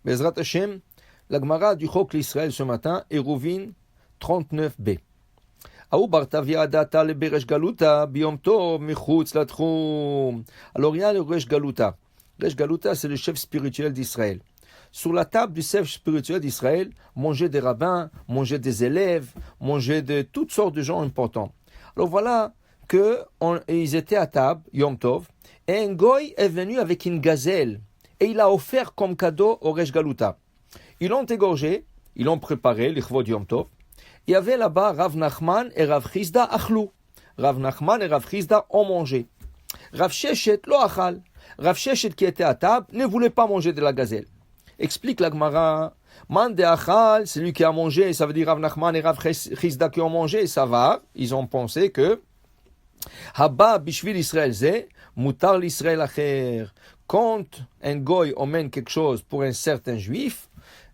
Bezrat Hashem, la Gemara du Chok l'Israël ce matin, Eruvin 39b. Alors il y a le Resh Galuta. Resh Galuta, c'est le chef spirituel d'Israël. Sur la table du chef spirituel d'Israël, manger des rabbins, manger des élèves, manger de toutes sortes de gens importants. Alors voilà qu'ils étaient à table, Yom Tov, et un goy est venu avec une gazelle, et il a offert comme cadeau au Resh Galuta. Ils l'ont égorgé, ils l'ont préparé, l'Ichvod Yom Tov. Il y avait là-bas Rav Nachman et Rav Chizda achlou. Rav Nachman et Rav Chizda ont mangé. Rav Sheshet lo achal. Rav Sheshet qui était à table ne voulait pas manger de la gazelle. Explique la Gemara. Man de achal, c'est lui qui a mangé, ça veut dire Rav Nachman et Rav Chizda qui ont mangé, ça va. Ils ont pensé que Haba bishvil Israël ze, mutar l'Israël acher. Quand un goy emmène quelque chose pour un certain juif,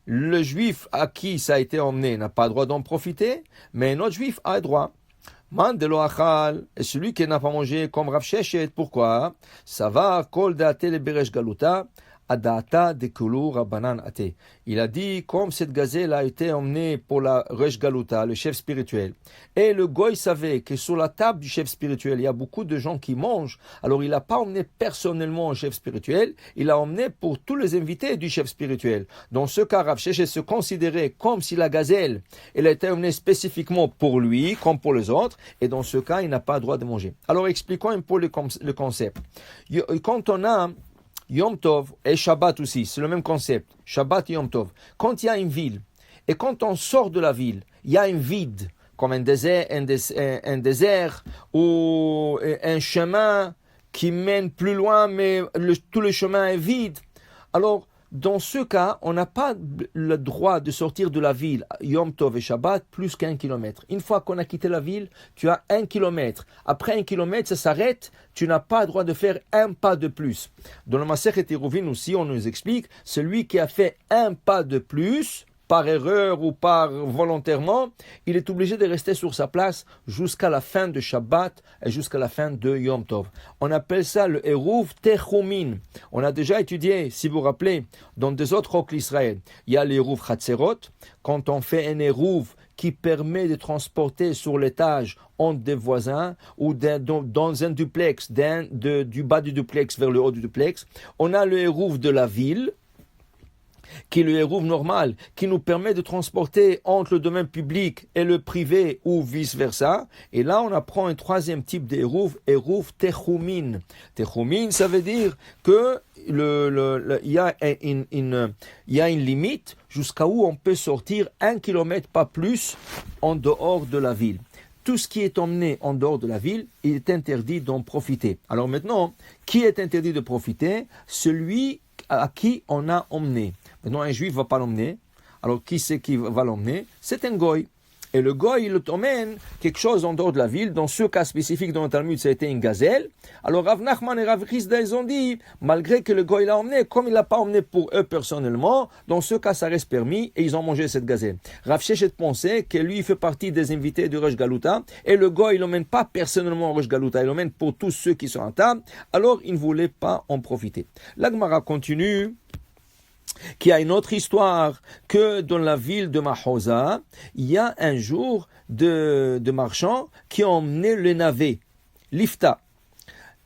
le juif à qui ça a été emmené n'a pas le droit d'en profiter, mais un autre juif a le droit. Man de lo achal, et celui qui n'a pas mangé comme Rav Sheshet, pourquoi? Ça va, kol da'ate le beresh galuta, adata de kulu rabbanan ate. Il a dit, comme cette gazelle a été emmenée pour la Resh Galuta, le chef spirituel, et le goy savait que sur la table du chef spirituel, il y a beaucoup de gens qui mangent, alors il n'a pas emmené personnellement un chef spirituel, il a emmené pour tous les invités du chef spirituel. Dans ce cas, Rav Sheshet se considérait comme si la gazelle, elle a été emmenée spécifiquement pour lui, comme pour les autres, et dans ce cas, il n'a pas le droit de manger. Alors expliquons un peu le concept. Quand on a Yom Tov et Shabbat aussi, c'est le même concept. Shabbat et Yom Tov. Quand il y a une ville, et quand on sort de la ville, il y a un vide, comme un désert ou un chemin qui mène plus loin, mais tout le chemin est vide. Alors, dans ce cas, on n'a pas le droit de sortir de la ville, Yom Tov et Shabbat, plus qu'1 kilomètre. Une fois qu'on a quitté la ville, tu as 1 kilomètre. Après 1 kilomètre, ça s'arrête, tu n'as pas le droit de faire un pas de plus. Dans le Masechet Eruvin aussi, on nous explique, celui qui a fait un pas de plus, par erreur ou par volontairement, il est obligé de rester sur sa place jusqu'à la fin de Shabbat et jusqu'à la fin de Yom Tov. On appelle ça le Eruv Techumin. On a déjà étudié, si vous vous rappelez, dans des autres Chok l'Israël, il y a l'Eruv Chatzerot, quand on fait un Eruv qui permet de transporter sur l'étage entre des voisins ou dans un duplex, du bas du duplex vers le haut du duplex. On a le Eruv de la ville, qui est le Eruv normal, qui nous permet de transporter entre le domaine public et le privé ou vice-versa. Et là, on apprend un troisième type d'Eruv, Eruv Techumin. Techumin, ça veut dire que il y a une limite jusqu'à où on peut sortir 1 kilomètre, pas plus, en dehors de la ville. Tout ce qui est emmené en dehors de la ville, il est interdit d'en profiter. Alors maintenant, qui est interdit de profiter? Celui à qui on a emmené. Maintenant, un juif ne va pas l'emmener. Alors, qui c'est qui va l'emmener? C'est un goy. Et le goy, il emmène quelque chose en dehors de la ville. Dans ce cas spécifique dans le Talmud, ça a été une gazelle. Alors, Rav Nachman et Rav Chizda, ils ont dit, malgré que le goy l'a emmené, comme il l'a pas emmené pour eux personnellement, dans ce cas, ça reste permis et ils ont mangé cette gazelle. Rav Sheshet pensait que lui, il fait partie des invités du Resh Galuta et le goy, il l'emmène pas personnellement au Resh Galuta, il l'emmène pour tous ceux qui sont à table. Alors, il ne voulait pas en profiter. La Gemara continue. Qu'il y a une autre histoire que dans la ville de Mahosa, il y a un jour de marchands qui ont emmené le navet, l'ifta.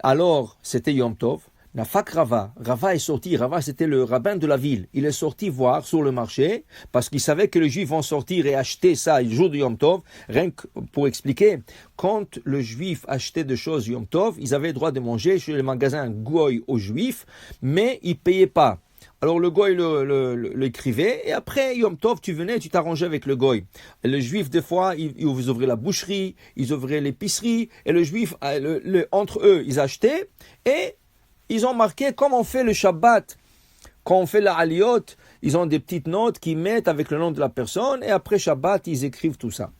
Alors, c'était Yom Tov. Nafak Rava est sorti. Rava, c'était le rabbin de la ville. Il est sorti voir sur le marché parce qu'il savait que les Juifs vont sortir et acheter ça le jour de Yom Tov. Rien que pour expliquer, quand le Juif achetait des choses Yom Tov, ils avaient le droit de manger chez les magasins goy aux Juifs, mais ils ne payaient pas. Alors le goy l'écrivait et après Yom Tov tu venais, tu t'arrangeais avec le goy. Et le juif des fois ils ouvraient la boucherie, ils ouvraient l'épicerie et le juif entre eux ils achetaient et ils ont marqué comme on fait le Shabbat, quand on fait la Aliyot, ils ont des petites notes qu'ils mettent avec le nom de la personne et après Shabbat ils écrivent tout ça.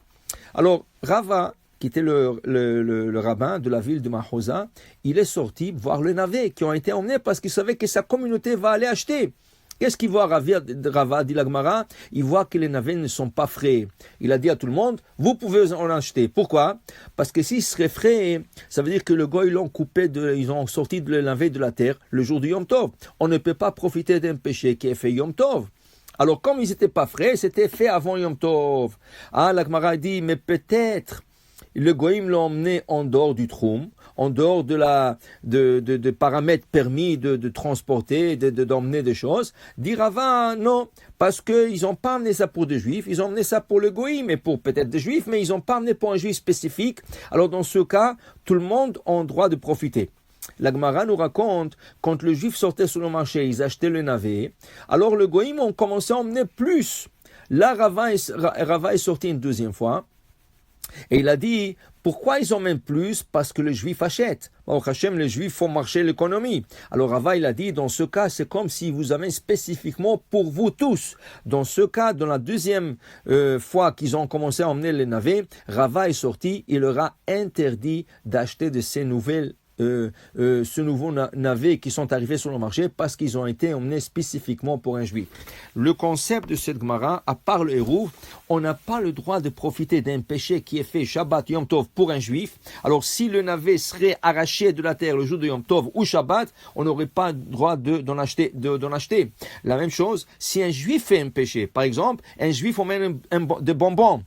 Alors Rava, qui était le rabbin de la ville de Mahosa, il est sorti voir le navet qui ont été emmenés parce qu'il savait que sa communauté va aller acheter. Qu'est-ce qu'il voit Rava, dit la Gemara? Il voit que les navets ne sont pas frais. Il a dit à tout le monde, vous pouvez en acheter. Pourquoi? Parce que s'ils seraient frais, ça veut dire que le goy, ils ont sorti le navet de la terre le jour du Yom Tov. On ne peut pas profiter d'un péché qui est fait Yom Tov. Alors, comme ils n'étaient pas frais, c'était fait avant Yom Tov. Ah, la Gemara dit, mais peut-être, le goïm l'a emmené en dehors du troum, en dehors de paramètres permis de transporter, d'emmener des choses. Dit Rava, non, parce qu'ils n'ont pas amené ça pour des juifs, ils ont amené ça pour le goïm et pour peut-être des juifs, mais ils n'ont pas amené pour un juif spécifique. Alors, dans ce cas, tout le monde a le droit de profiter. La Gemara nous raconte, quand le juif sortait sur le marché, ils achetaient le navet, alors le goïm ont commencé à emmener plus. Là, Rava est sorti une deuxième fois, et il a dit, pourquoi ils emmènent plus? Parce que le juif achète. Au Hachem, les juifs font marcher l'économie. Alors Rava, il a dit, dans ce cas, c'est comme si vous amènent spécifiquement pour vous tous. Dans ce cas, dans la deuxième fois qu'ils ont commencé à emmener les navets, Rava est sorti, il leur a interdit d'acheter de ces nouvelles ce nouveau navet qui sont arrivés sur le marché parce qu'ils ont été emmenés spécifiquement pour un juif. Le concept de cette Gemara, à part le héros, on n'a pas le droit de profiter d'un péché qui est fait Shabbat Yom Tov pour un juif. Alors si le navet serait arraché de la terre le jour de Yom Tov ou Shabbat, on n'aurait pas le droit d'en acheter. La même chose, si un juif fait un péché, par exemple, un juif emmène des bonbons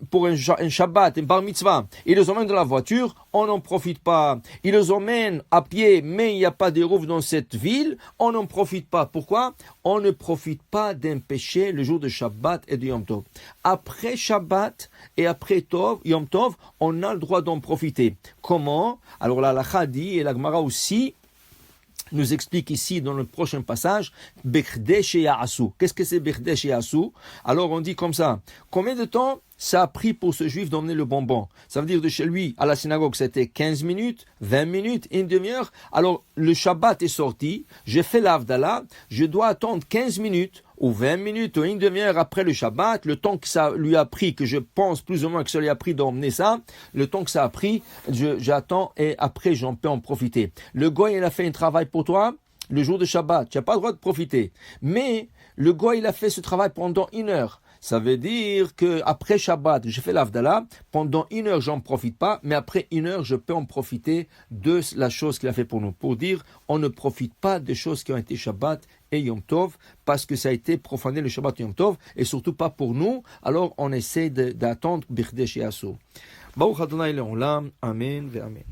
pour un Shabbat, un bar mitzvah, il les emmène dans la voiture, on n'en profite pas. Il les emmène à pied, mais il n'y a pas de rouvre dans cette ville, on n'en profite pas. Pourquoi? On ne profite pas d'un péché le jour de Shabbat et de Yom Tov. Après Shabbat et après Yom Tov, on a le droit d'en profiter. Comment? Alors la halakha dit, et la Gemara aussi, nous explique ici dans le prochain passage, Bechdesh Ya'asu. Qu'est-ce que c'est Bechdesh Ya'asu? Alors on dit comme ça, combien de temps ça a pris pour ce juif d'emmener le bonbon? Ça veut dire de chez lui à la synagogue, c'était 15 minutes, 20 minutes, une demi-heure. Alors le Shabbat est sorti, j'ai fait l'Avdallah, je dois attendre 15 minutes ou 20 minutes ou une demi-heure après le Shabbat, le temps que ça lui a pris, que je pense plus ou moins que ça lui a pris d'emmener ça, le temps que ça a pris, j'attends et après j'en peux en profiter. Le goy, il a fait un travail pour toi, le jour de Shabbat, tu n'as pas le droit de profiter. Mais le goy, il a fait ce travail pendant une heure. Ça veut dire que après Shabbat, je fais l'Avdallah, pendant une heure, j'en profite pas, mais après une heure, je peux en profiter de la chose qu'il a fait pour nous. Pour dire, on ne profite pas des choses qui ont été Shabbat et Yom Tov, parce que ça a été profané le Shabbat et Yom Tov, et surtout pas pour nous, alors on essaie d'attendre Birdesh Yasu. Baruch Adonai Le'olam, Amen ve Amen.